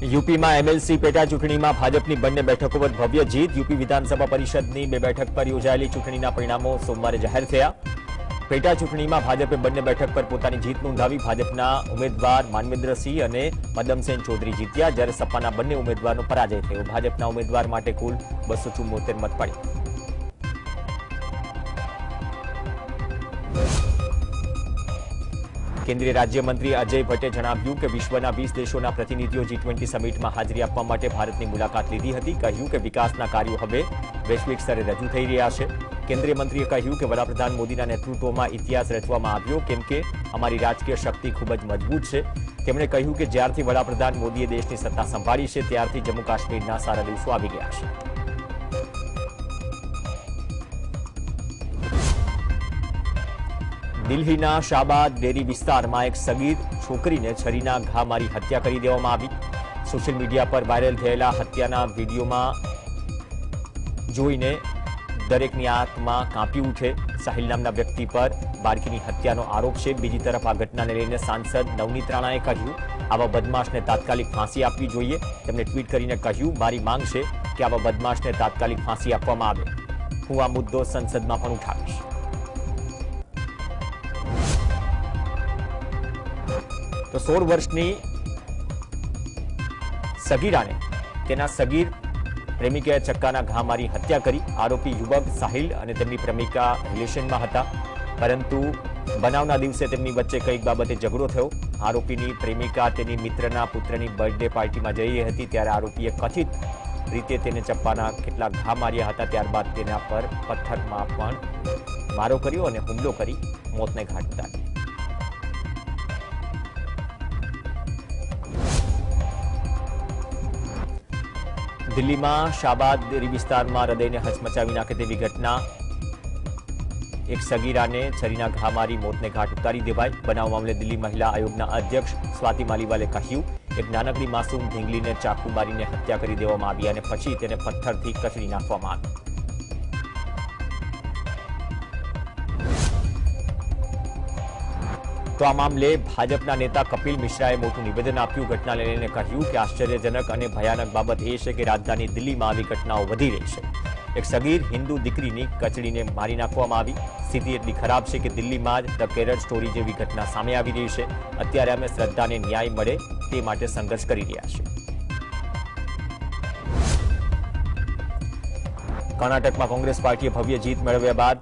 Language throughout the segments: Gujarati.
યુપીમાં એમએલસી પેટા ચૂંટણીમાં ભાજપની બંને બેઠકો પર ભવ્ય જીત. યુપી વિધાનસભા પરિષદની બે બેઠક પર યોજાયેલી ચૂંટણીના પરિણામો સોમવારે જાહેર થયા. પેટા ચૂંટણીમાં ભાજપે બંને બેઠક પર પોતાની જીત નોંધાવી. ભાજપના ઉમેદવાર માનવેન્દ્રસિંહ અને પદમસેન ચૌધરી જીત્યા, જ્યારે સપાના બંને ઉમેદવારનો પરાજય થયો. ભાજપના ઉમેદવાર માટે કુલ 274 મત પડ્યા. કેન્દ્રીય રાજ્યમંત્રી અજય ભટ્ટે જણાવ્યું કે વિશ્વના 20 દેશોના પ્રતિનિધિઓ G20 સમિટમાં હાજરી આપવા માટે ભારતની મુલાકાત લીધી હતી. કહ્યું કે વિકાસના કાર્યો હવે વૈશ્વિક સ્તરે રજૂ થઈ રહ્યા છે. કેન્દ્રીય મંત્રીએ કહ્યું કે વડાપ્રધાન મોદીના નેતૃત્વમાં ઇતિહાસ રચવામાં આવ્યો, કેમ કે અમારી રાજકીય શક્તિ ખૂબ જ મજબૂત છે. તેમણે કહ્યું કે જ્યારથી વડાપ્રધાન મોદીએ દેશની સત્તા સંભાળી છે ત્યારથી જમ્મુ કાશ્મીરના સારા દિવસો આવી ગયા છે. દિલ્હીના શાબાદ ડેરી વિસ્તારમાં એક સગીર છોકરીને છરીના ઘા મારી હત્યા કરી દેવામાં આવી. સોશિયલ મીડિયા પર વાયરલ થયેલા હત્યાના વિડીયોમાં જોઈને દરેકની આત્મા કાંપી ઉઠે. સાહિલ નામના વ્યક્તિ પર બાળકીની હત્યાનો આરોપ છે. બીજી તરફ આ ઘટનાને લઈને સાંસદ નવનીત રાણાએ કહ્યું આવા બદમાશને તાત્કાલિક ફાંસી આપવી જોઈએ. તેમણે ટ્વીટ કરીને કહ્યું, મારી માંગ છે કે આવા બદમાશને તાત્કાલિક ફાંસી આપવામાં આવે. હું આ મુદ્દો સંસદમાં પણ ઉઠાવીશ. તો 16 વર્ષની સગીરાને તેના સગીર પ્રેમિકાએ ચક્કાના ઘા મારી હત્યા કરી. આરોપી યુવક સાહિલ અને તેમની પ્રેમિકા રિલેશનમાં હતા, પરંતુ બનાવના દિવસે તેમની વચ્ચે કઈક બાબતે ઝઘડો થયો. આરોપીની પ્રેમિકા તેની મિત્રના પુત્રની બર્થડે પાર્ટીમાં જઈ રહી હતી, ત્યારે આરોપીએ કથિત રીતે તેને ચપ્પાના કેટલાક ઘા માર્યા હતા. ત્યારબાદ તેના પર પથ્થરમાં પણ મારો કર્યો અને હુમલો કરી મોતને ઘાટ ઉતારી. દિલ્હીમાં શાબાદ ડેરી વિસ્તારમાં હૃદયને હચમચાવી નાખે તેવી ઘટના. એક સગીરાને છરીના ઘા મારી મોતને ઘાટ ઉતારી દેવાય. બનાવ મામલે દિલ્હી મહિલા આયોગના અધ્યક્ષ સ્વાતિ માલીવાલે કહ્યું, એક નાનકડી માસૂમ ઢીંગલીને ચાકુ મારીને હત્યા કરી દેવામાં આવી અને પછી તેને પથ્થરથી કચડી નાખવામાં આવી. તો આ મામલે ભાજપના નેતા કપિલ મિશ્રાએ મોટું નિવેદન આપ્યું. ઘટનાને લઈને કહ્યું કે આશ્ચર્યજનક અને ભયાનક બાબત એ છે કે રાજધાની દિલ્હીમાં આવી ઘટનાઓ વધી રહી છે. એક સગીર હિન્દુ દીકરીની કચડીને મારી નાખવામાં આવી. સ્થિતિ એટલી ખરાબ છે કે દિલ્હીમાં જ ધ કેરળ સ્ટોરી જેવી ઘટના સામે આવી રહી છે. અત્યારે અમે શ્રદ્ધાને ન્યાય મળે તે માટે સંઘર્ષ કરી રહ્યા છીએ. કર્ણાટકમાં કોંગ્રેસ પાર્ટીએ ભવ્ય જીત મેળવ્યા બાદ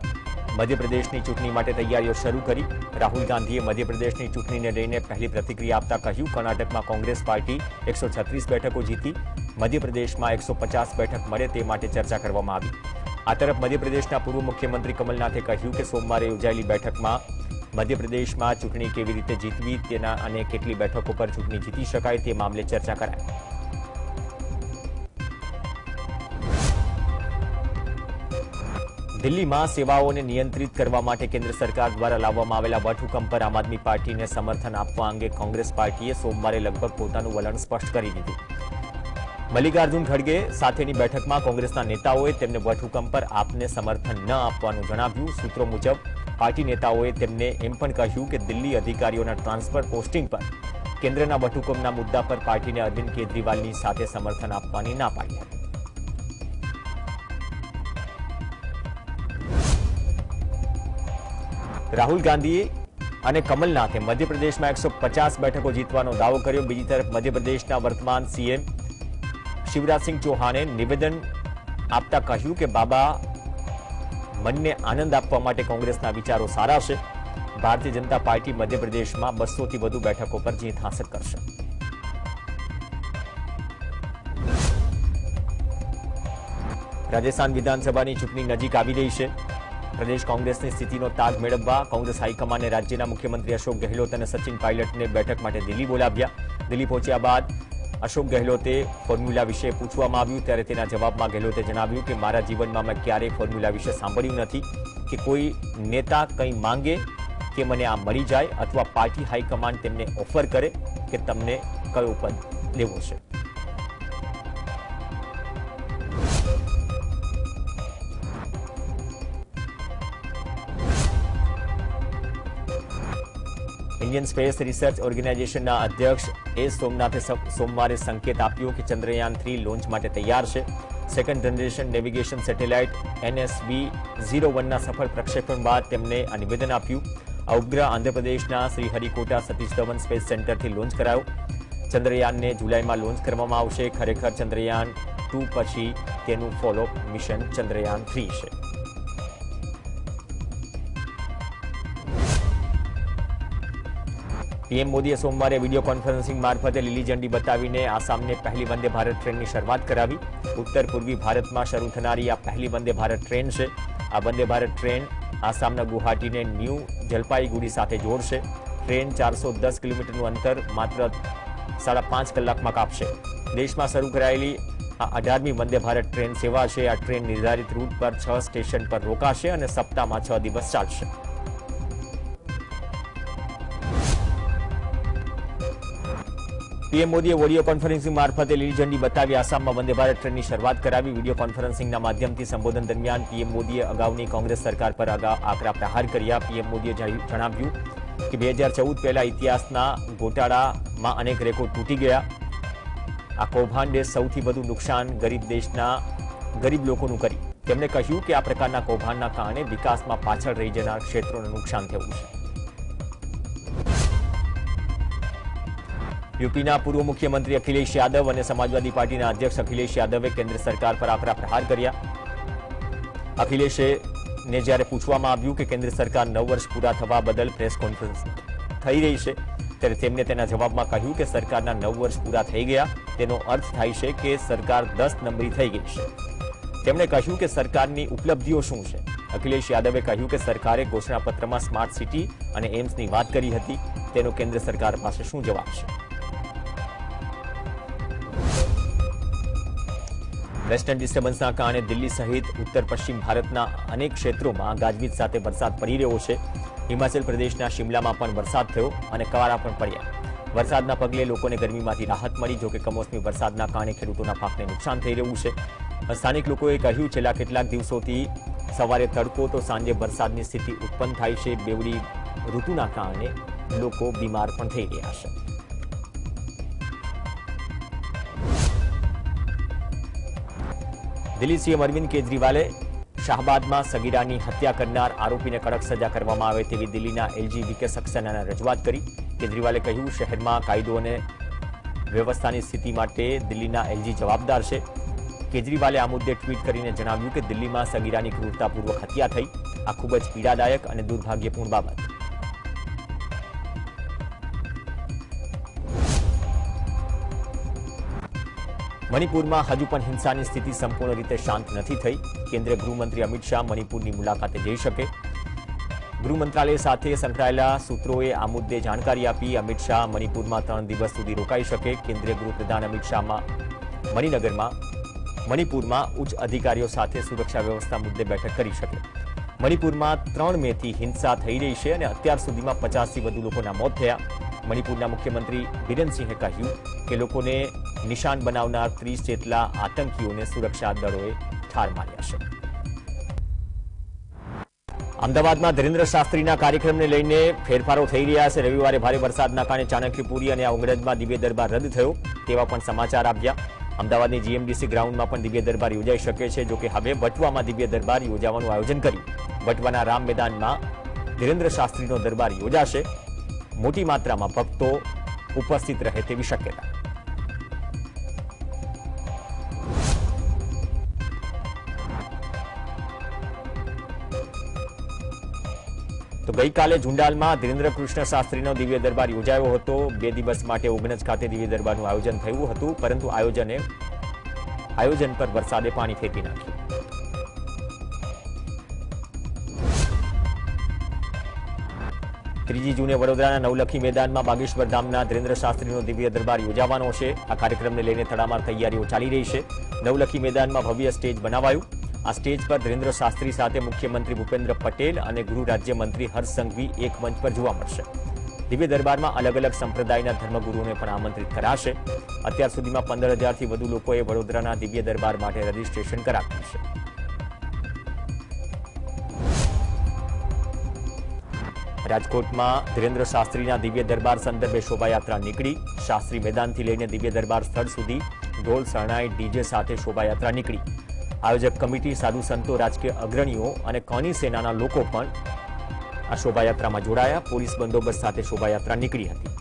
મધ્યપ્રદેશની ચૂંટણી માટે તૈયારીઓ શરૂ કરી. રાહુલ ગાંધીએ મધ્યપ્રદેશની ચૂંટણીને લઈને પહેલી પ્રતિક્રિયા આપતા કહ્યું, કર્ણાટકમાં કોંગ્રેસ પાર્ટી 136 બેઠકો જીતી. મધ્યપ્રદેશમાં 150 બેઠક મળે તે માટે ચર્ચા કરવામાં આવી. આ તરફ મધ્યપ્રદેશના પૂર્વ મુખ્યમંત્રી કમલનાથે કહ્યું કે સોમવારે યોજાયેલી બેઠકમાં મધ્યપ્રદેશમાં ચૂંટણી કેવી રીતે જીતવી તેના અને કેટલી બેઠકો પર ચૂંટણી જીતી શકાય તે મામલે ચર્ચા કરાઈ. દિલ્હીમાં સેવાઓને નિયંત્રિત કરવા માટે કેન્દ્ર સરકાર દ્વારા લાવવામાં આવેલા વટહુકમ પર આમ આદમી પાર્ટીને સમર્થન આપવા અંગે કોંગ્રેસ પાર્ટીએ સોમવારે લગભગ પોતાનું વલણ સ્પષ્ટ કરી દીધું. મલ્લિકાર્જુન ખડગે સાથેની બેઠકમાં કોંગ્રેસના નેતાઓએ તેમને વટહુકમ પર આપને સમર્થન ન આપવાનું જણાવ્યું. સૂત્રો મુજબ પાર્ટી નેતાઓએ તેમને એમ પણ કહ્યું કે દિલ્હી અધિકારીઓના ટ્રાન્સફર પોસ્ટિંગ પર કેન્દ્રના વટહુકમના મુદ્દા પર પાર્ટીને અરવિંદ કેજરીવાલની સાથે સમર્થન આપવાની ના પાડી હતી. રાહુલ ગાંધી અને કમલનાથે મધ્યપ્રદેશમાં 150 બેઠકો જીતવાનો દાવો કર્યો. બીજી તરફ મધ્યપ્રદેશના વર્તમાન સીએમ શિવરાજસિંહ ચૌહાણે નિવેદન આપતા કહ્યું કે બાબા મનને આનંદ આપવા માટે કોંગ્રેસના વિચારો સારા છે. ભારતીય જનતા પાર્ટી મધ્યપ્રદેશમાં 200થી વધુ બેઠકો પર જીત હાંસલ કરશે. રાજસ્થાન વિધાનસભાની ચૂંટણી નજીક આવી રહી છે. પ્રદેશ કોંગ્રેસની સ્થિતિનો તાગ મેળવવા કોંગ્રેસ હાઈકમાન્ડે રાજ્યના મુખ્યમંત્રી અશોક ગેહલોત અને સચિન પાયલટને બેઠક માટે દિલ્હી બોલાવ્યા. દિલ્હી પહોંચ્યા બાદ અશોક ગેહલોતે ફોર્મ્યુલા વિશે પૂછવામાં આવ્યું, ત્યારે તેના જવાબમાં ગેહલોતે જણાવ્યું કે મારા જીવનમાં મેં ક્યારેય ફોર્મ્યુલા વિશે સાંભળ્યું નથી કે કોઈ નેતા કંઈ માંગે કે મને આ મળી જાય અથવા પાર્ટી હાઈકમાન્ડ તેમને ઓફર કરે કે તમને કયો પદ લેવો છે. ઇન્ડિયન સ્પેસ રિસર્ચ ઓર્ગેનાઇઝેશનના અધ્યક્ષ એસ સોમનાથે સોમવારે સંકેત આપ્યો કે ચંદ્રયાન-3 લોન્ચ માટે તૈયાર છે. સેકન્ડ જનરેશન નેવિગેશન સેટેલાઇટ NSB-01ના સફળ પ્રક્ષેપણ બાદ તેમણે આ નિવેદન આપ્યું. આ ઉપગ્રહ આંધ્રપ્રદેશના શ્રીહરિકોટા સતીશ ધવન સ્પેસ સેન્ટરથી લોન્ચ કરાયો. ચંદ્રયાનને જુલાઈમાં લોન્ચ કરવામાં આવશે. ખરેખર ચંદ્રયાન-2 પછી તેનું ફોલોઅપ મિશન ચંદ્રયાન-3 છે. પીએમ મોદીએ સોમવારે વિડીયો કોન્ફરન્સિંગ મારફતે લીલી ઝંડી બતાવીને આસામને પહેલી વંદે ભારત ટ્રેનની શરૂઆત કરાવી. ઉત્તર પૂર્વી ભારતમાં શરૂ થનારી આ પહેલી વંદે ભારત ટ્રેન છે. આ વંદે ભારત ટ્રેન આસામના ગુવાહાટીને ન્યૂ જલપાઈગુડી સાથે જોડશે. ટ્રેન 410 કિલોમીટરનું અંતર માત્ર 5.5 કલાકમાં કાપશે. દેશમાં શરૂ કરાયેલી આ 18મી વંદે ભારત ટ્રેન સેવા છે. આ ટ્રેન નિર્ધારિત રૂટ પર 6 સ્ટેશન પર રોકાશે અને સપ્તાહમાં 6 દિવસ ચાલશે. પીએમ મોદીએ વિડીયો કોન્ફરન્સિંગ મારફતે લીલી ઝંડી બતાવી આસામમાં વંદે ભારત ટ્રેનની શરૂઆત કરાવી. વિડીયો કોન્ફરન્સિંગના માધ્યમથી સંબોધન દરમિયાન પીએમ મોદીએ અગાઉની કોંગ્રેસ સરકાર પર આકરા પ્રહાર કર્યા. પીએમ મોદીએ જણાવ્યું કે 2014 પહેલા ઇતિહાસના ગોટાળામાં અનેક રેકોર્ડ તૂટી ગયા. આ કૌભાંડે સૌથી વધુ નુકસાન ગરીબ લોકોનું કરી. તેમણે કહ્યું કે આ પ્રકારના કૌભાંડના કારણે વિકાસમાં પાછળ રહી જનાર ક્ષેત્રોને નુકસાન થયું છે. યુપીના પૂર્વ મુખ્યમંત્રી અખિલેશ યાદવ અને સમાજવાદી પાર્ટીના અધ્યક્ષ અખિલેશ યાદવે કેન્દ્ર સરકાર પર આકરા પ્રહાર કર્યા. અખિલેશને જ્યારે પૂછવામાં આવ્યું કે કેન્દ્ર સરકાર 9 વર્ષ પૂરા થવા બદલ પ્રેસ કોન્ફરન્સ થઈ રહી છે, ત્યારે તેમણે તેના જવાબમાં કહ્યું કે સરકારના 9 વર્ષ પૂરા થઈ ગયા. તેનો અર્થ થાય છે કે સરકાર 10 નંબરી થઈ ગઈ છે. તેમણે કહ્યું કે સરકારની ઉપલબ્ધિઓ શું છે. અખિલેશ યાદવે કહ્યું કે સરકારે ઘોષણાપત્રમાં સ્માર્ટ સિટી અને એમ્સની વાત કરી હતી. તેનો કેન્દ્ર સરકાર પાસે શું જવાબ છે? વેસ્ટર્ન ડિસ્ટર્બન્સના કારણે દિલ્હી સહિત ઉત્તર પશ્ચિમ ભારતના અનેક ક્ષેત્રોમાં ગાજવીજ સાથે વરસાદ પડી રહ્યો છે. હિમાચલ પ્રદેશના શિમલામાં પણ વરસાદ થયો અને કવારા પણ પડ્યા. વરસાદના પગલે લોકોને ગરમીમાંથી રાહત મળી. જોકે કમોસમી વરસાદના કારણે ખેડૂતોના પાકને નુકસાન થઈ રહ્યું છે. સ્થાનિક લોકોએ કહ્યું છેલ્લા કેટલાક દિવસોથી સવારે તડકો તો સાંજે વરસાદની સ્થિતિ ઉત્પન્ન થાય છે. બેવડી ઋતુના કારણે લોકો બીમાર પણ થઈ રહ્યા છે. દિલ્હી સીએમ અરવિંદ કેજરીવાલે શાહબાદમાં સગીરાની હત્યા કરનાર આરોપીને કડક સજા કરવામાં આવે તેવી દિલ્હીના એલજી વીકે સક્સેનાને રજૂઆત કરી. કેજરીવાલે કહ્યું શહેરમાં કાયદો અને વ્યવસ્થાની સ્થિતિ માટે દિલ્હીના એલજી જવાબદાર છે. કેજરીવાલે આ મુદ્દે ટ્વીટ કરીને જણાવ્યું કે દિલ્હીમાં સગીરાની ક્રૂરતાપૂર્વક હત્યા થઈ. આ ખૂબ જ પીડાદાયક અને દુર્ભાગ્યપૂર્ણ બાબત. મણિપુરમાં હજુ પણ હિંસાની સ્થિતિ સંપૂર્ણ રીતે શાંત નથી થઈ. કેન્દ્રીય ગૃહમંત્રી અમિત શાહ મણિપુરની મુલાકાતે જઈ શકે. ગૃહ મંત્રાલય સાથે સંકળાયેલા સૂત્રોએ આ મુદ્દે જાણકારી આપી. અમિત શાહ મણિપુરમાં 3 દિવસ સુધી રોકાઈ શકે. કેન્દ્રીય ગૃહપ્રધાન અમિત શાહ મણિપુરમાં ઉચ્ચ અધિકારીઓ સાથે સુરક્ષા વ્યવસ્થા મુદ્દે બેઠક કરી શકે. મણિપુરમાં 3 મેથી હિંસા થઈ રહી છે અને અત્યાર સુધીમાં 50થી વધુ લોકોના મોત થયા. મણિપુરના મુખ્યમંત્રી બિરેનસિંહે કહ્યું કે લોકોને નિશાન બનાવનાર 30 જેટલા આતંકીઓને સુરક્ષા દળોએ ઠાર માર્યા છે. અમદાવાદમાં ધીરેન્દ્ર શાસ્ત્રીના કાર્યક્રમને લઈને ફેરફારો થઈ રહ્યા છે. રવિવારે ભારે વરસાદના કારણે ચાણક્યપુરી અને ઉંગડજમાં દિવ્ય દરબાર રદ થયો તેવા પણ સમાચાર આવ્યા. અમદાવાદની જીએમડીસી ગ્રાઉન્ડમાં પણ દિવ્ય દરબાર યોજાઈ શકે છે. જોકે હવે વટવામાં દિવ્ય દરબાર યોજાવાનું આયોજન કર્યું. વટવાના રામ મેદાનમાં ધીરેન્દ્ર શાસ્ત્રીનો દરબાર યોજાશે. મોટી માત્રામાં ભક્તો ઉપસ્થિત રહે તેવી શક્યતા. તો ગઈકાલે ઝુંડાલમાં ધીરેન્દ્ર કૃષ્ણ શાસ્ત્રીનો દિવ્ય દરબાર યોજાયો હતો. 2 દિવસ માટે ઓગણજ ખાતે દિવ્ય દરબારનું આયોજન થયું હતું, પરંતુ આયોજન પર વરસાદે પાણી ફેંકી નાખ્યું. ત્રીજી જૂને વડોદરાના નવલખી મેદાનમાં બાગેશ્વર ધામના ધીરેન્દ્ર શાસ્ત્રીનો દિવ્ય દરબાર યોજાવાનો છે. આ કાર્યક્રમને લઈને તડામાર તૈયારીઓ ચાલી રહી છે. નવલખી મેદાનમાં ભવ્ય સ્ટેજ બનાવાયું. આ સ્ટેજ પર ધીરેન્દ્ર શાસ્ત્રી સાથે મુખ્યમંત્રી ભૂપેન્દ્ર પટેલ અને ગૃહ રાજ્યમંત્રી હર્ષ સંઘવી એક મંચ પર જોવા મળશે. દિવ્ય દરબારમાં અલગ અલગ સંપ્રદાયના ધર્મગુરુઓને પણ આમંત્રિત કરાશે. અત્યાર સુધીમાં 15,000થી વધુ લોકોએ વડોદરાના દિવ્ય દરબાર માટે રજીસ્ટ્રેશન કરાવ્યું છે. રાજકોટમાં ધીરેન્દ્ર શાસ્ત્રીના દિવ્ય દરબાર સંદર્ભે શોભાયાત્રા નીકળી. શાસ્ત્રી મેદાનથી લઈને દિવ્ય દરબાર સ્થળ સુધી ઢોલ શરણાઈ ડીજે સાથે શોભાયાત્રા નીકળી. આયોજક કમિટી, સાધુ સંતો, રાજકીય અગ્રણીઓ અને કોની સેનાના લોકો પણ આ શોભાયાત્રામાં જોડાયા. પોલીસ બંદોબસ્ત સાથે શોભાયાત્રા નીકળી હતી.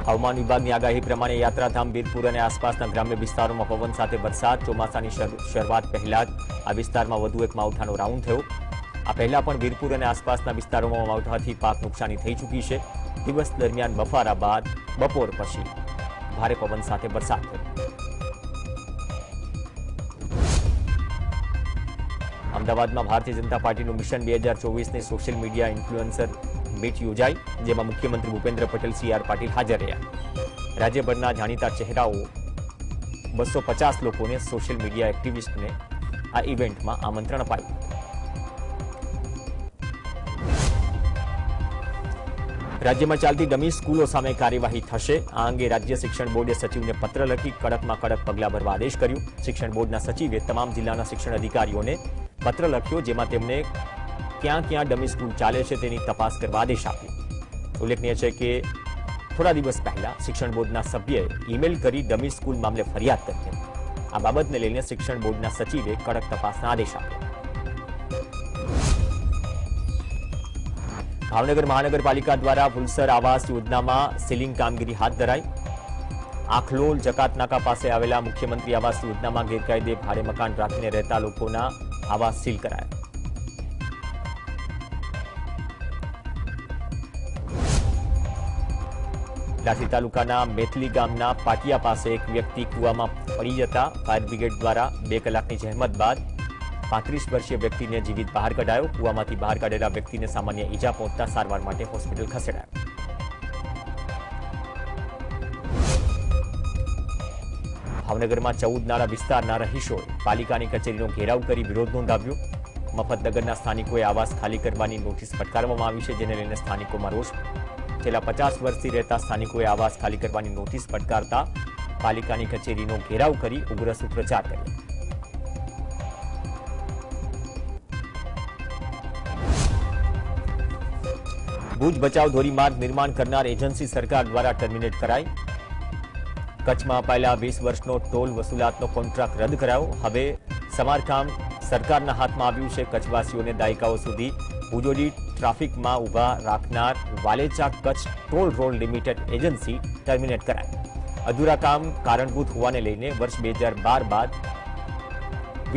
હવામાન વિભાગની આગાહી પ્રમાણે યાત્રાધામ વીરપુર અને આસપાસના ગ્રામ્ય વિસ્તારોમાં પવન સાથે વરસાદ. ચોમાસાની શરૂઆત પહેલા જ આ વિસ્તારમાં વધુ એક માવઠાનો રાઉન્ડ થયો. આ પહેલા પણ વીરપુર અને આસપાસના વિસ્તારોમાં માવઠાથી પાક નુકસાની થઈ ચૂકી છે. દિવસ દરમિયાન બફારા બાદ બપોર પછી ભારે પવન સાથે વરસાદ થયો. અમદાવાદમાં ભારતીય જનતા પાર્ટીનું મિશન 2024ની સોશિયલ મીડિયા ઇન્ફ્લુએન્સર મીટ યોજાઈ, જેમાં મુખ્યમંત્રી ભૂપેન્દ્ર પટેલ, CR પાટીલ હાજર રહ્યા. રાજ્યભરના જાણીતા ચહેરાઓ 250 લોકોને સોશિયલ મીડિયા એક્ટિવિસ્ટને આ ઇવેન્ટમાં આમંત્રણ અપાયું. રાજ્યમાં ચાલતી ડમી સ્કૂલો સામે કાર્યવાહી થશે. આ અંગે રાજ્ય શિક્ષણ બોર્ડે સચિવને પત્ર લખી કડકમાં કડક પગલાં ભરવા આદેશ કર્યો. શિક્ષણ બોર્ડના સચિવે તમામ જિલ્લાના શિક્ષણ અધિકારીઓને પત્ર લખ્યો, જેમાં તેમને ક્યાં ક્યાં ડમી સ્કૂલ ચાલે છે તેની તપાસ કરવા આદેશ આપ્યો. ઉલ્લેખનીય છે કે થોડા દિવસ પહેલા શિક્ષણ બોર્ડના સભ્યએ ઈમેલ કરી ડમી સ્કૂલ મામલે ફરિયાદ કરી હતી. આ બાબતને લઈને શિક્ષણ બોર્ડના સચિવે કડક તપાસના આદેશ આપ્યા. ભાવનગર મહાનગરપાલિકા દ્વારા પુલસર આવાસ યોજનામાં સીલિંગ કામગીરી હાથ ધરાઈ. આખલોલ જકાતનાકા પાસે આવેલા મુખ્યમંત્રી આવાસ યોજનામાં ગેરકાયદે ભાડે મકાન રાખીને રહેતા લોકોના આવાસ સીલ કરાયા. લાઠી તાલુકાના મેથલી ગામના પાટિયા પાસે એક વ્યક્તિ કૂવામાં પડી જતા ફાયર બ્રિગેડ દ્વારા 2 કલાકની જહેમત બાદ 35 વર્ષીય વ્યક્તિને જીવિત બહાર કઢાયો. કૂવામાંથી બહાર કાઢેલા વ્યક્તિને સામાન્ય ઈજા પહોંચતા સારવાર માટે હોસ્પિટલ ખસેડાયો. ભાવનગરમાં 14 નાળા વિસ્તારના રહીશોએ પાલિકાની કચેરીનો ઘેરાવ કરી વિરોધ નોંધાવ્યો. મફતનગરના સ્થાનિકોએ આવાસ ખાલી કરવાની નોટિસ ફટકારવામાં આવી છે, જેને લઈને સ્થાનિકોમાં રોષ. છેલ્લા 50 વર્ષથી રહેતા સ્થાનિકોએ આવાસ ખાલી કરવાની નોટિસ ફટકારતા પાલિકાની કચેરીનો ઘેરાવ કરી ઉગ્ર સૂત્રોચ્ચાર કર્યા. ભુજ બચાવ ધોરીમાર્ગ નિર્માણ કરનાર એજન્સી સરકાર દ્વારા ટર્મિનેટ કરાઈ. કચ્છમાં અપાયેલા 20 વર્ષનો ટોલ વસૂલાતનો કોન્ટ્રાક્ટ રદ કરાયો. હવે સમારકામ સરકારના હાથમાં આવ્યું છે. કચ્છવાસીઓને દાયકાઓ સુધી ભુજોડી ટ્રાફિકમાં ઊભા રાખનાર Walecha Kutch toll road limited agency terminate કરાઈ. અધૂરા કામ કારણભૂત હોવાને લઈને વર્ષ 2012 બાદ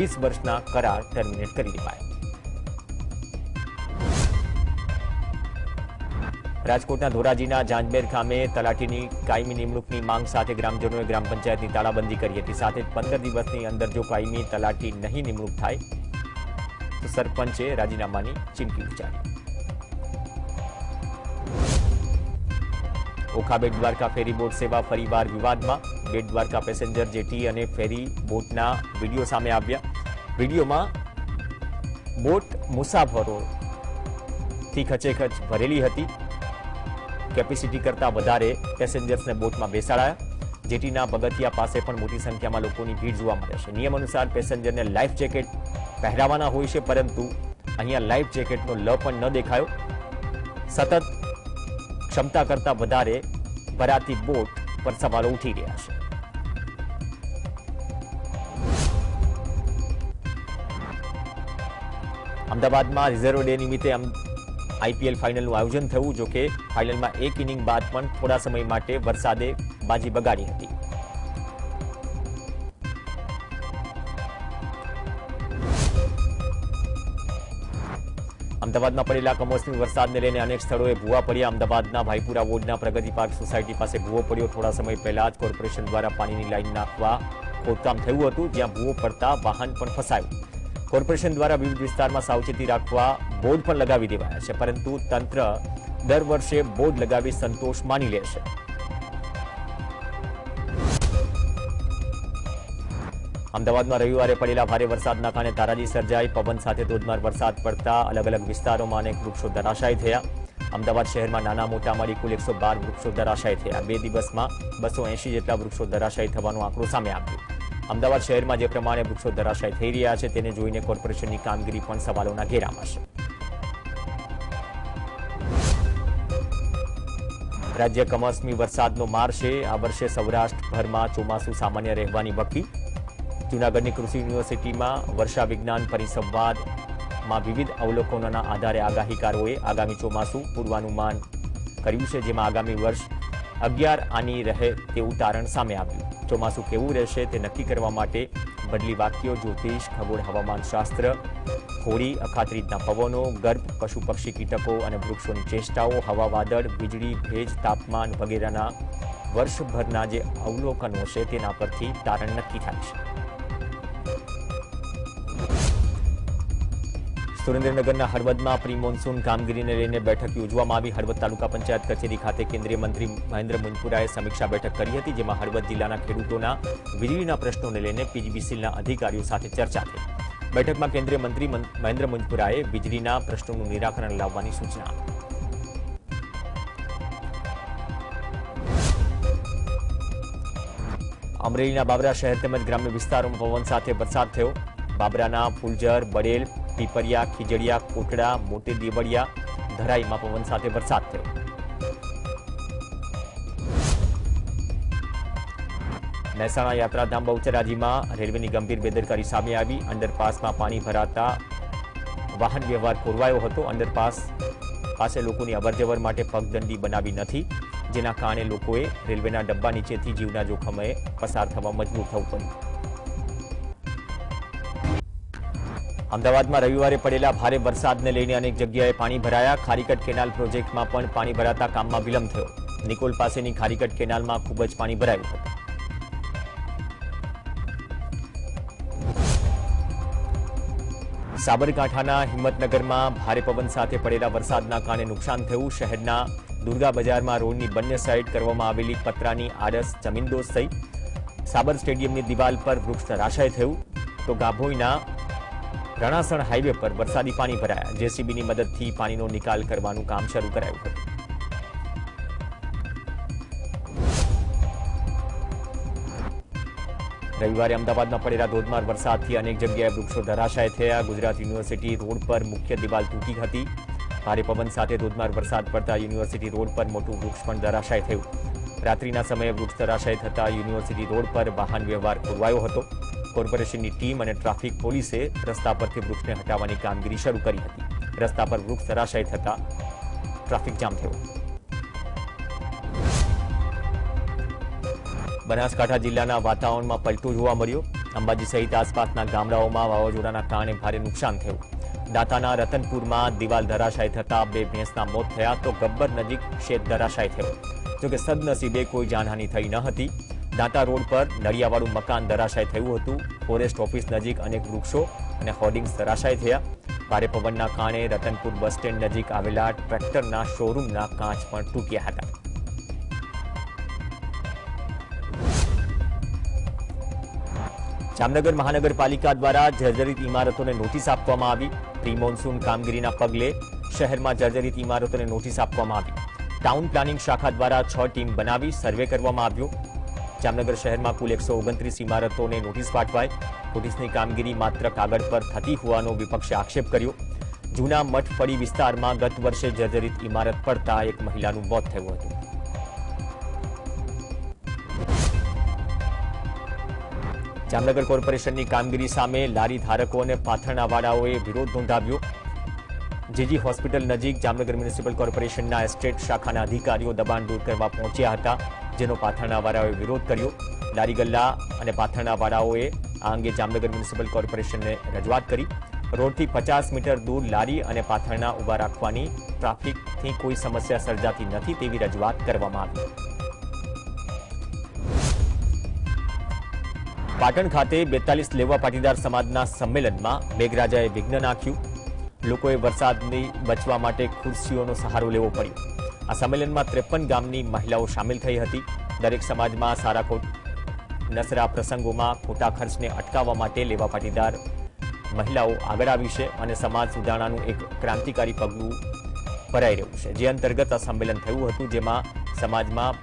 20 વર્ષના કરાર ટર્મિનેટ કરી દેવાયા. રાજકોટના ધોરાજીના જાંજબેર ગામે તલાટીની કાયમી નિમણૂકની માંગ સાથે ગ્રામજનોએ ગ્રામ પંચાયતની તાળાબંધી કરી હતી. સાથે જ 15 દિવસની અંદર જો કાયમી તલાટી નહીં નિમણૂક થાય તો સરપંચે રાજીનામાની ચીમકી ઉચ્ચારી. ઓખા બેટ દ્વારકા ફેરી બોટ સેવા ફરીવાર વિવાદમાં. બેટ દ્વારકા પેસેન્જર જેટી અને ફેરી બોટના વિડીયો સામે આવ્યા. વિડીયોમાં બોટ મુસાફરોથી ખચેખચ ભરેલી હતી. કેપેસિટી કરતા વધારે પેસેન્જર્સને બોટમાં બેસાડાયા. જેટીના પગથિયા પાસે પણ મોટી સંખ્યામાં લોકોની ભીડ જોવા મળે છે. નિયમ અનુસાર પેસેન્જરને લાઈફ જેકેટ પહેરાવાના હોય છે, પરંતુ અહીંયા લાઈફ જેકેટનો લ પણ ન દેખાયો. સતત ક્ષમતા કરતા વધારે ભરાતી બોટ પર સવાલો ઉઠી રહ્યા છે. અમદાવાદમાં રિઝર્વ ડે નિમિત્તે IPL ફાઇનલનું આયોજન થયું. જો કે ફાઇનલમાં એક ઇનિંગ બાદ પણ થોડા સમય માટે વરસાદે બાજી બગાડી હતી. અમદાવાદમાં પડેલા કમોસમી વરસાદને લઈને અનેક સ્થળોએ ભૂવા પડ્યા. અમદાવાદના ભાઈપુરા વોર્ડના પ્રગતિ પાર્ક સોસાયટી પાસે ભૂવો પડ્યો. થોડા સમય પહેલા જ કોર્પોરેશન દ્વારા પાણીની લાઈન નાખવા ખોદકામ થયું હતું, જ્યાં ભૂવો પડતા વાહન પણ ફસાયું. કોર્પોરેશન દ્વારા વિવિધ વિસ્તારમાં સાવચેતી રાખવા બોર્ડ પણ લગાવી દેવાયા છે, પરંતુ તંત્ર દર વર્ષે બોર્ડ લગાવી સંતોષ માની લે છે. અમદાવાદમાં રવિવારે પડેલા ભારે વરસાદના કારણે તારાજી સર્જાઈ. પવન સાથે ધોધમાર વરસાદ પડતા અલગ અલગ વિસ્તારોમાં અનેક વૃક્ષો ધરાશાયી થયા. અમદાવાદ શહેરમાં નાના મોટા મળી કુલ 112 વૃક્ષો ધરાશાયી થયા. 2 દિવસમાં 280 જેટલા વૃક્ષો ધરાશાયી થવાનો આંકડો સામે આવ્યો. અમદાવાદ શહેરમાં જે પ્રમાણે વૃક્ષો ધરાશાય થઈ રહ્યા છે તેને જોઈને કોર્પોરેશનની કામગીરી પણ સવાલોના ઘેરામાં છે. રાજ્ય કમોસમી વરસાદનો માર છે. આ વર્ષે સૌરાષ્ટ્રભરમાં ચોમાસું સામાન્ય રહેવાની વકી. જૂનાગઢની કૃષિ યુનિવર્સિટીમાં વર્ષા વિજ્ઞાન પરિસંવાદમાં વિવિધ અવલોકનોના આધારે આગાહીકારોએ આગામી ચોમાસું પૂર્વાનુમાન કર્યું છે, જેમાં આગામી વર્ષ 11 આની રહે તેવું તારણ સામે આવ્યું. ચોમાસું કેવું રહેશે તે નક્કી કરવા માટે બદલી વાક્યો, જ્યોતિષ, ખગોળ, હવામાનશાસ્ત્ર, હોળી, અખાત્રીજના પવનો, ગર્ભ, પશુ પક્ષી, કીટકો અને વૃક્ષોની ચેષ્ટાઓ, હવા, વાદળ, વીજળી, ભેજ, તાપમાન વગેરેના વર્ષભરના જે અવલોકનો છે તેના પરથી તારણ નક્કી થાય છે. સુરેન્દ્રનગરના હળવદમાં પ્રી મોન્સૂન કામગીરીને લઈને બેઠક યોજવામાં આવી. હળવદ તાલુકા પંચાયત કચેરી ખાતે કેન્દ્રીય મંત્રી મહેન્દ્ર મુંજપુરાએ સમીક્ષા બેઠક કરી હતી, જેમાં હળવદ જિલ્લાના ખેડૂતોના વીજળીના પ્રશ્નોને લઈને પીજીવીસીએલના અધિકારીઓ સાથે ચર્ચા થઈ. બેઠકમાં કેન્દ્રીય મંત્રી મહેન્દ્ર મુંજપુરાએ વીજળીના પ્રશ્નોનું નિરાકરણ લાવવાની સૂચના આપી. અમરેલીના બાબરા શહેર તેમજ ગ્રામ્ય વિસ્તારોમાં પવન સાથે વરસાદ થયો. બાબરાના ફૂલજર, બડેલ, પીપરિયા, ખીજડીયા, કોટડા, મોટી દેવળિયા, ધરાઈમાં પવન સાથે વરસાદ થયો. મહેસાણા યાત્રાધામ બહુચરાજીમાં રેલવેની ગંભીર બેદરકારી સામે આવી. અંડરપાસમાં પાણી ભરાતા વાહન વ્યવહાર ખોરવાયો હતો. અંડરપાસ પાસે લોકોની અવરજવર માટે પગદંડી બનાવી નથી, જેના કારણે લોકોએ રેલવેના ડબ્બા નીચેથી જીવના જોખમે પસાર થવા મજબૂર થવું પડ્યું. અમદાવાદમાં રવિવારે પડેલા ભારે વરસાદને લઈને અનેક જગ્યાએ પાણી ભરાયા. ખારીકટ કેનાલ પ્રોજેક્ટમાં પણ પાણી ભરાતા કામમાં વિલંબ થયો. નિકોલ પાસેની ખારીકટ કેનાલમાં ખૂબ જ પાણી ભરાયું હતું. સાબરકાંઠાના હિંમતનગરમાં ભારે પવન સાથે પડેલા વરસાદના કારણે નુકસાન થયું. શહેરના દુર્ગા બજારમાં રોડની બંને સાઈડ કરવામાં આવેલી પતરાની આડસ જમીનદોસ્ત થઈ. સાબર સ્ટેડિયમની દિવાલ પર વૃક્ષ ધરાશાય થયું. તો ગાભોઈના રણાસણ હાઈવે પર વરસાદી પાણી ભરાયા. જેસીબીની મદદથી પાણીનો નિકાલ કરવાનું કામ શરૂ કરાયું હતું. રવિવારે અમદાવાદમાં પડેલા ધોધમાર વરસાદથી અનેક જગ્યાએ વૃક્ષો ધરાશાય થયા. ગુજરાત યુનિવર્સિટી રોડ પર મુખ્ય દિવાલ તૂટી હતી. ભારે પવન સાથે ધોધમાર વરસાદ પડતા યુનિવર્સિટી રોડ પર મોટું વૃક્ષ પણ ધરાશાય થયું. રાત્રિના સમયે વૃક્ષ ધરાશાય થતા યુનિવર્સિટી રોડ પર વાહન વ્યવહાર ખોરવાયો હતો. કોર્પોરેશનની ટીમ અને ટ્રાફિક પોલીસે રસ્તા પરથી વૃક્ષને હટાવવાની કામગીરી શરૂ કરી હતી. રસ્તા પર વૃક્ષ ધરાશાય થતા ટ્રાફિક જામ થયો. બનાસકાંઠા જિલ્લાના વાતાવરણમાં પલટો જોવા મળ્યો. અંબાજી સહિત આસપાસના ગામડાઓમાં વાવાઝોડાના કારણે ભારે નુકસાન થયું. દાંતાના રતનપુરમાં દિવાલ ધરાશાય થતા 2 ભેંસના મોત થયા. તો ગબ્બર નજીક શેત ધરાશાય થયો. જોકે સદનસીબે કોઈ જાનહાનિ થઈ ન હતી. દાંતા રોડ પર નળિયાવાળું મકાન ધરાશાય થયું હતું. ફોરેસ્ટ ઓફિસ નજીક અનેક વૃક્ષો અને હોર્ડિંગ્સ ધરાશાય થયા. ભારે પવનના કારણે રતનપુર બસ સ્ટેન્ડ નજીક આવેલા ટ્રેક્ટરના શોરૂમના કાચ પણ તૂટ્યા હતા. જામનગર મહાનગરપાલિકા દ્વારા જર્જરિત ઇમારતોને નોટિસ આપવામાં આવી. પ્રી મોન્સૂન કામગીરીના પગલે શહેરમાં જર્જરિત ઇમારતોને નોટિસ આપવામાં આવી. ટાઉન પ્લાનિંગ શાખા દ્વારા 6 ટીમ બનાવી સર્વે કરવામાં આવ્યો. જામનગર શહેરમાં કુલ 129 ઇમારતોને નોટિસ પાઠવાઈ. નોટિસની કામગીરી માત્ર કાગળ પર થતી હોવાનો વિપક્ષે આક્ષેપ કર્યો. જૂના મઠફળી વિસ્તારમાં ગત વર્ષે જર્જરિત ઇમારત પડતા એક મહિલાનું મોત થયું હતું. જામનગર કોર્પોરેશનની કામગીરી સામે લારી ધારકો અને પાથરણાવાળાઓએ વિરોધ નોંધાવ્યો. જીજી હોસ્પિટલ નજીક જામનગર મ્યુનિસિપલ કોર્પોરેશનના એસ્ટેટ શાખાના અધિકારીઓ દબાણ દૂર કરવા પહોંચ્યા હતા, જેનો પાથરણાવાળાઓએ વિરોધ કર્યો. લારી ગલ્લા અને પાથરણાવાળાઓએ આ અંગે જામનગર મ્યુનિસિપલ કોર્પોરેશનને રજૂઆત કરી. રોડથી 50 મીટર દૂર લારી અને પાથરણા ઉભા રાખવાની ટ્રાફિકથી કોઈ સમસ્યા સર્જાતી નથી તેવી રજૂઆત કરવામાં આવી. પાટણ ખાતે 42 લેવા પાટીદાર સમાજના સંમેલનમાં મેઘરાજાએ વિઘ્ન નાખ્યું. લોકોએ વરસાદથી બચવા માટે ખુરશીઓનો સહારો લેવો પડ્યો. આ સંમેલનમાં 53 ગામની મહિલાઓ સામેલ થઈ હતી. દરેક સમાજમાં સારા નસરા પ્રસંગોમાં ખોટા ખર્ચને અટકાવવા માટે લેવા પાટીદાર મહિલાઓ આગળ આવી છે અને સમાજ સુધારણાનું એક ક્રાંતિકારી પગલું ભરાઈ રહ્યું છે, જે અંતર્ગત આ સંમેલન થયું હતું, જેમાં સમાજમાં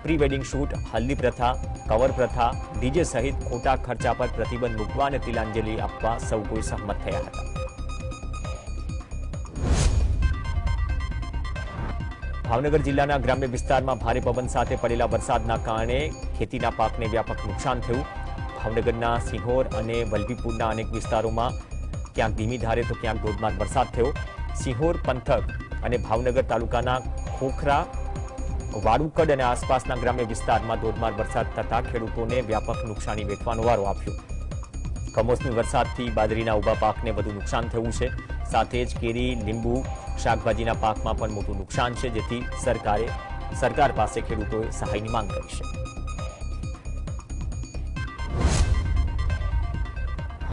પ્રી વેડિંગ શૂટ, હલ્દી પ્રથા, કવર પ્રથા, ડીજે સહિત ખોટા ખર્ચા પર પ્રતિબંધ મૂકવા અને તિલાંજલિ આપવા સૌ કોઈ સહમત થયા હતા. ભાવનગર જિલ્લાના ગ્રામ્ય વિસ્તારમાં ભારે પવન સાથે પડેલા વરસાદના કારણે ખેતીના પાકને વ્યાપક નુકસાન થયું. ભાવનગરના સિંહોર અને વલભીપુરના અનેક વિસ્તારોમાં ક્યાંક ધીમી ધારે તો ક્યાંક ધોધમાર વરસાદ થયો. સિંહોર પંથક અને ભાવનગર તાલુકાના ખોખરા, વાડુકડ અને આસપાસના ગ્રામ્ય વિસ્તારમાં ધોધમાર વરસાદ થતા ખેડૂતોને વ્યાપક નુકસાની વેઠવાનો વારો આપ્યો. કમોસમી વરસાદથી બાજરીના ઊભા પાકને વધુ નુકસાન થયું છે. સાથે જ કેરી, લીંબુ, શાકભાજીના પાકમાં પણ મોટું નુકસાન છે, જેથી સરકાર પાસે ખેડૂતોએ સહાયની માંગ કરી છે.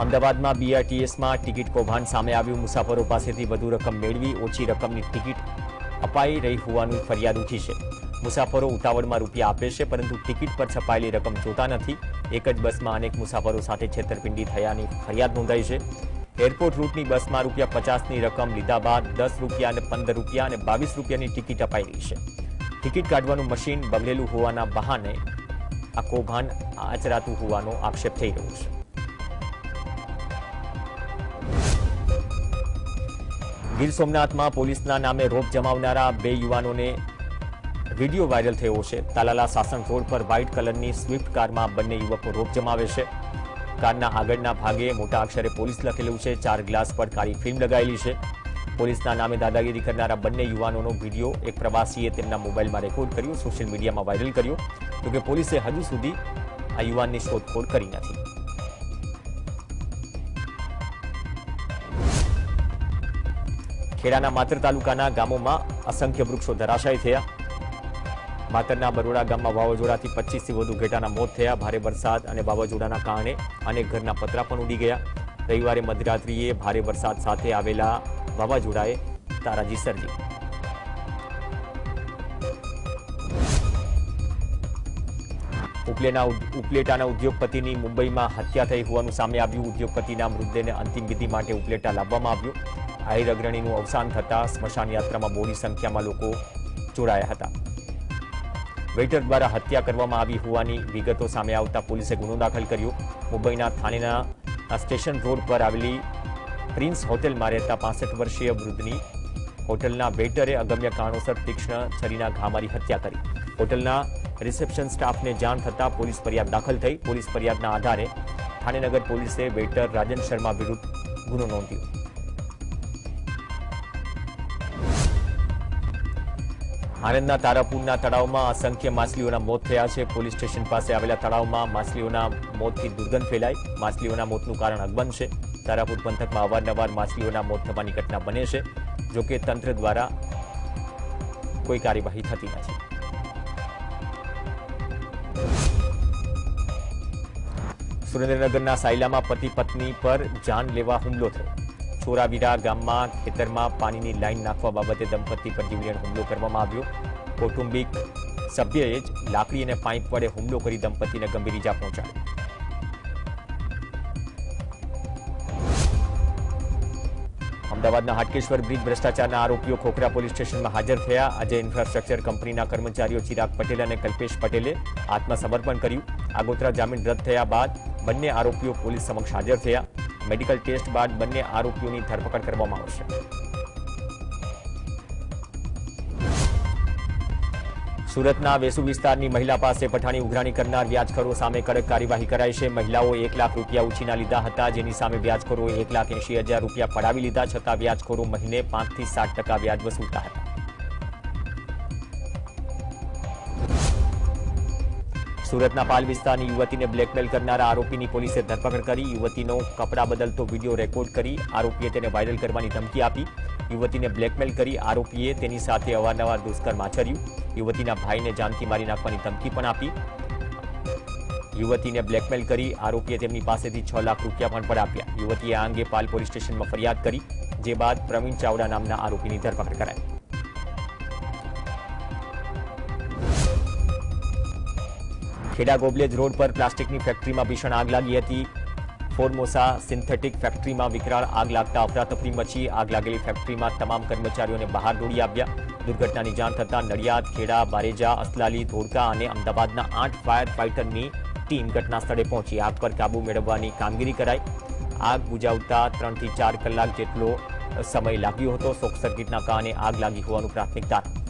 અમદાવાદમાં બીઆરટીએસમાં ટિકિટ કૌભાંડ સામે આવ્યું. મુસાફરો પાસેથી વધુ રકમ મેળવી ઓછી રકમની ટિકિટ અપાઈ રહી હોવાની ફરિયાદ ઉઠી છે. મુસાફરો ઉતાવળમાં રૂપિયા આપે છે, પરંતુ ટિકિટ પર છપાયેલી રકમ જોતા નથી. એક જ બસમાં અનેક મુસાફરો સાથે છેતરપિંડી થયાની ફરિયાદ નોંધાઈ છે. એરપોર્ટ રૂટની બસમાં ₹50ની રકમ લીધા બાદ ₹10 અને ₹15 અને ₹22ની ટિકિટ અપાઈ રહી છે. ટિકિટ કાઢવાનું મશીન બગડેલું હોવાના બહાને આ કૌભાંડ આચરાતું હોવાનો આક્ષેપ થઈ રહ્યો છે. ગીર સોમનાથમાં પોલીસના નામે રોપ જમાવનારા 2 યુવાનોને વિડીયો વાયરલ થયો છે. તાલાલા સાસણ રોડ પર વ્હાઇટ કલરની સ્વિફ્ટ કારમાં બંને યુવકો રોપ જમાવે છે. કારના આગળના ભાગે મોટા અક્ષરે પોલીસ લખેલું છે. 4 ગ્લાસ પર કાળી ફિલ્મ લગાવેલી છે. પોલીસના નામે દાદાગીરી કરનારા બંને યુવાનોનો વિડીયો એક પ્રવાસીએ તેમના મોબાઈલમાં રેકોર્ડ કર્યો, સોશિયલ મીડિયામાં વાયરલ કર્યો. જોકે પોલીસે હજુ સુધી આ યુવાનની શોધખોળ કરી નથી. ખેડાના માતર તાલુકાના ગામોમાં અસંખ્ય વૃક્ષો ધરાશાયી થયા. માતરના બરોડા ગામમાં વાવાઝોડાથી 25થી વધુ ઘેટાના મોત થયા. ભારે વરસાદ અને વાવાઝોડાના કારણે અનેક ઘરના પતરા પણ ઉડી ગયા. રવિવારે મધરાત્રિએ ભારે વરસાદ સાથે આવેલા વાવાઝોડાએ તારાજી સર્જી. ઉપલેટાના ઉદ્યોગપતિની મુંબઈમાં હત્યા થઈ હોવાનું સામે આવ્યું. ઉદ્યોગપતિના મૃતદેહને અંતિમ વિધિ માટે ઉપલેટા લાવવામાં આવ્યો. આહિર અગ્રણીનું અવસાન થતા સ્મશાન યાત્રામાં મોટી સંખ્યામાં લોકો જોડાયા હતા. વેઇટર દ્વારા હત્યા કરવામાં આવી હોવાની વિગતો સામે આવતા પોલીસે ગુનો દાખલ કર્યો. મુંબઈના થાનેના સ્ટેશન રોડ પર આવેલી પ્રિન્સ હોટેલમાં રહેતા 65 વર્ષીય વૃદ્ધની હોટલના વેઇટરે અગમ્ય કારણોસર તીક્ષ્ણ છરીના ઘા મારી હત્યા કરી. હોટલના રિસેપ્શન સ્ટાફને જાણ થતા પોલીસ ફરિયાદ દાખલ થઈ. પોલીસ ફરિયાદના આધારે થાનેનગર પોલીસે વેઇટર રાજન શર્મા વિરુદ્ધ ગુનો નોંધ્યો. આણંદના તારાપુરના તળાવમાં અસંખ્ય માછલીઓના મોત થયા છે. પોલીસ સ્ટેશન પાસે આવેલા તળાવમાં માછલીઓના મોતથી દુર્ગંધ ફેલાઈ. માછલીઓના મોતનું કારણ અકબંધ છે. તારાપુર પંથકમાં અવારનવાર માછલીઓના મોત થવાની ઘટના બને છે. જોકે તંત્ર દ્વારા કોઈ કાર્યવાહી થતી નથી. સુરેન્દ્રનગરના સાયલામાં પતિ પત્ની પર જાન લેવા હુમલો થયો. ચોરાવીરા ગામમાં ખેતરમાં પાણીની લાઈન નાખવા બાબતે દંપતી પર જીવલેણ હુમલો કરવામાં આવ્યો. કૌટુંબિક સભ્યએ જ લાકડી અને પાઇપ વડે હુમલો કરી દંપતીને ગંભીર ઈજા પહોંચાડી. અમદાવાદના હાટકેશ્વર બ્રિજ ભ્રષ્ટાચારના આરોપીઓ ખોખરા પોલીસ સ્ટેશનમાં હાજર થયા. અજય ઇન્ફ્રાસ્ટ્રક્ચર કંપનીના કર્મચારીઓ ચિરાગ પટેલ અને કલ્પેશ પટેલે આત્મસમર્પણ કર્યું. આગોતરા જામીન રદ થયા બાદ બંને આરોપીઓ પોલીસ સમક્ષ હાજર થયા. મેડિકલ ટેસ્ટ બાદ બંને આરોપીઓની ધરપકડ કરવામાં આવશે. સુરતના વેસુ વિસ્તારની મહિલા પાસે પઠાણી ઉઘરાણી કરનાર વ્યાજખોરો સામે કડક કાર્યવાહી કરાઈ છે. મહિલાઓ ₹1 લાખ ઉછીના લીધા હતા, જેની સામે વ્યાજખોરોએ ₹1,80,000 પડાવી લીધા. છતાં વ્યાજખોરો મહિને 5 થી 7% વ્યાજ વસૂલતા હતા. સુરતના પાલ વિસ્તારની યુવતીને બ્લેકમેલ કરનારા આરોપીની પોલીસે ધરપકડ કરી. યુવતીનો કપડાં બદલતો વિડીયો રેકોર્ડ કરી આરોપીએ તેને વાયરલ કરવાની ધમકી આપી. યુવતીને બ્લેકમેલ કરી આરોપીએ તેની સાથે અવારનવાર દુષ્કર્મ આચર્યું. યુવતીના ભાઈને જાનથી મારી નાખવાની ધમકી પણ આપી. યુવતીને બ્લેકમેલ કરી આરોપીએ તેમની પાસેથી ₹6 લાખ પણ પડાવ્યા. યુવતીએ આ અંગે પાલ પોલીસ સ્ટેશનમાં ફરિયાદ કરી, જે બાદ પ્રવીણ ચાવડા નામના આરોપીની ધરપકડ કરાઈ. ખેડા ગોબલેજ રોડ પર પ્લાસ્ટિકની ફેક્ટરીમાં ભીષણ આગ લાગી હતી. ફોર્મોસા સિન્થેટિક ફેક્ટરીમાં વિકરાળ આગ લાગતા અફરાતફરી મચી. આગ લાગેલી ફેક્ટરીમાં તમામ કર્મચારીઓને બહાર દોડી આવ્યા. દુર્ઘટનાની જાણ થતાં નડિયાદ, ખેડા, બારેજા, અસલાલી, ધોળકા અને અમદાવાદના 8 ફાયર ફાઇટરની ટીમ ઘટના સ્થળે પહોંચી આગ પર કાબુ મેળવવાની કામગીરી કરાઈ. આગ બુઝાવતા 3 થી 4 કલાક જેટલો સમય લાગ્યો હતો. શોર્ટ સર્કિટના કારણે આગ લાગી હોવાનું પ્રાથમિક તારણ.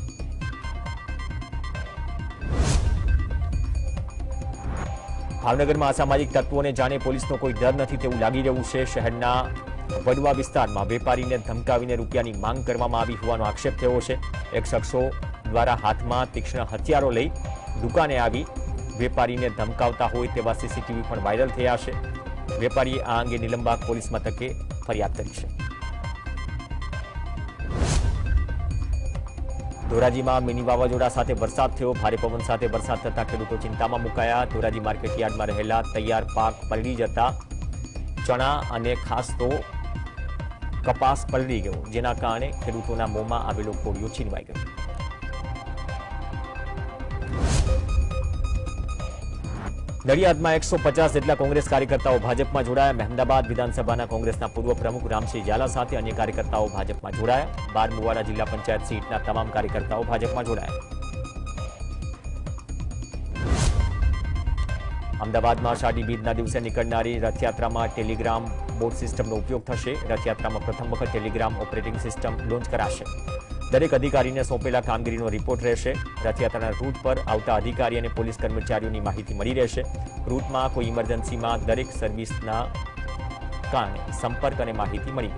ભાવનગરમાં અસામાજિક તત્વોને જાણે પોલીસનો કોઈ ડર નથી તેવું લાગી રહ્યું છે. શહેરના વડવા વિસ્તારમાં વેપારીને ધમકાવીને રૂપિયાની માંગ કરવામાં આવી હોવાનો આક્ષેપ થયો છે. એક શખ્સો દ્વારા હાથમાં તીક્ષ્ણ હથિયારો લઈ દુકાને આવી વેપારીને ધમકાવતા હોય તેવા સીસીટીવી પણ વાયરલ થયા છે. વેપારીએ આ અંગે નીલમબાગ પોલીસ મથકે ફરિયાદ કરી છે. ધોરાજીમાં મિની વાવાઝોડા સાથે વરસાદ થયો. ભારે પવન સાથે વરસાદ થતા ખેડૂતો ચિંતામાં મુકાયા. ધોરાજી માર્કેટયાર્ડમાં રહેલા તૈયાર પાક પલળી જતા ચણા અને ખાસ તો કપાસ પલળી ગયો, જેના કારણે ખેડૂતોના મોંમાં આવેલો કોળિયો છીનવાઈ ગયો. નડિયાદમાં 150 જેટલા કોંગ્રેસ કાર્યકર્તાઓ ભાજપમાં જોડાયા. મહેમદાબાદ વિધાનસભાના કોંગ્રેસના પૂર્વ પ્રમુખ રામસિંહ ઝાલા સાથે અન્ય કાર્યકર્તાઓ ભાજપમાં જોડાયા. 12 મુવાડા જિલ્લા પંચાયત સીટના તમામ કાર્યકર્તાઓ ભાજપમાં જોડાયા. અમદાવાદમાં અષાઢી બીજના દિવસે નીકળનારી રથયાત્રામાં ટેલિગ્રામ બોટ સિસ્ટમનો ઉપયોગ થશે. રથયાત્રામાં પ્રથમ વખત ટેલિગ્રામ ઓપરેટિંગ સિસ્ટમ લોન્ચ કરાશે. દરેક અધિકારીને સોંપેલા કામગીરીનો રિપોર્ટ રહેશે. રથયાત્રાના રૂટ પર આવતા અધિકારી અને પોલીસ કર્મચારીઓની માહિતી મળી રહેશે. રૂટમાં કોઈ ઇમરજન્સીમાં દરેક સર્વિસના કારણે સંપર્ક અને માહિતી મળી